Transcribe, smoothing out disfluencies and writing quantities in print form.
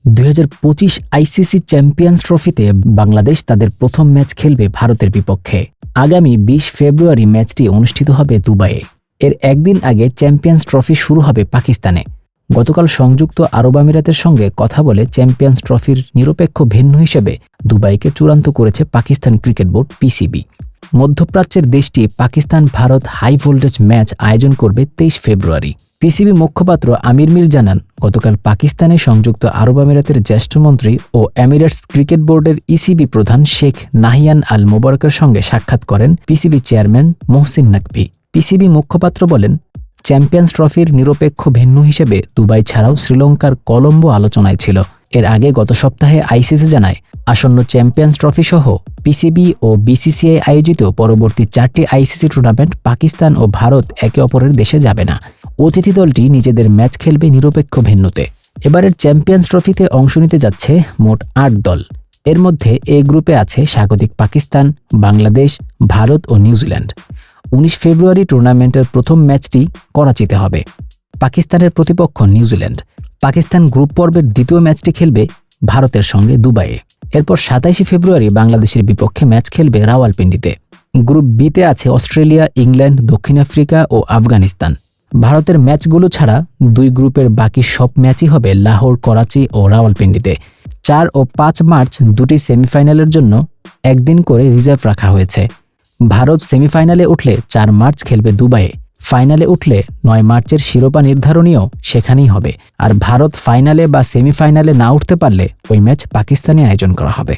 2025 ICC champions ট্রফিতে বাংলাদেশ তাদের প্রথম ম্যাচ খেলবে ভারতের বিপক্ষে। আগামী 20 ফেব্রুয়ারি ম্যাচটি অনুষ্ঠিত হবে দুবাইয়ে। এর একদিন আগে চ্যাম্পিয়ন্স ট্রফি শুরু হবে পাকিস্তানে। গতকাল সংযুক্ত আরব আমিরাতের সঙ্গে কথা বলে চ্যাম্পিয়ন্স ট্রফির নিরপেক্ষ ভেন্যু হিসেবে দুবাইকে চূড়ান্ত করেছে পাকিস্তান ক্রিকেট বোর্ড পিসিবি। মধ্যপ্রাচ্যের দেশটি Pakistan Bharat high voltage match আয়োজন করবে 23 ফেব্রুয়ারি। পিসিবি মুখপাত্র আমির মির জানান, গতকাল পাকিস্তানে সংযুক্ত আরব আমিরাতের জ্যেষ্ঠমন্ত্রী ও এমিরেটস ক্রিকেট বোর্ডের ইসিবি প্রধান শেখ নাহিয়ান আল মোবারকের সঙ্গে সাক্ষাৎ করেন PCB chairman Mohsin Naqvi. PCB মুখপাত্র বলেন, চ্যাম্পিয়ন্স ট্রফির নিরপেক্ষ ভেন্যু হিসেবে দুবাই ছাড়াও শ্রীলঙ্কার কলম্বো আলোচনায় ছিল। এর আগে গত সপ্তাহে আইসিসি জানায়, আসন্ন চ্যাম্পিয়ন্স ট্রফি সহ পিসিবি ও বিসিসিআই আয়োজিত পরবর্তী 4টি আইসিসি টুর্নামেন্ট পাকিস্তান ও ভারত একে অপরের দেশে যাবে না। অতিথি দলটি নিজেদের ম্যাচ খেলবে নিরপেক্ষ ভেন্যুতে। এবারের চ্যাম্পিয়ন্স ট্রফিতে অংশ নিতে যাচ্ছে মোট 8 দল। এর মধ্যে এ গ্রুপে আছে স্বাগতিক পাকিস্তান, বাংলাদেশ, ভারত ও নিউজিল্যান্ড। 19 ফেব্রুয়ারি টুর্নামেন্টের প্রথম ম্যাচটি করাচিতে হবে। পাকিস্তানের প্রতিপক্ষ নিউজিল্যান্ড। পাকিস্তান গ্রুপ পর্বের দ্বিতীয় ম্যাচটি খেলবে ভারতের সঙ্গে দুবাইয়ে। এরপর 27 ফেব্রুয়ারি বাংলাদেশের বিপক্ষে ম্যাচ খেলবে রাওয়ালপিন্ডিতে। গ্রুপ বিতে আছে অস্ট্রেলিয়া, ইংল্যান্ড, দক্ষিণ আফ্রিকা ও আফগানিস্তান। ভারতের ম্যাচগুলো ছাড়া 2 গ্রুপের বাকি সব ম্যাচই হবে লাহোর, করাচি ও রাওয়ালপিন্ডিতে। 4 ও 5 মার্চ দুটি সেমিফাইনালের জন্য একদিন করে রিজার্ভ রাখা হয়েছে। ভারত সেমিফাইনালে উঠলে 4 মার্চ খেলবে দুবাইয়ে। ফাইনালে উঠলে 9 মার্চের শিরোপা নির্ধারণীও সেখানেই হবে। আর ভারত ফাইনালে বা সেমিফাইনালে না উঠতে পারলে ওই ম্যাচ পাকিস্তানে আয়োজন করা হবে।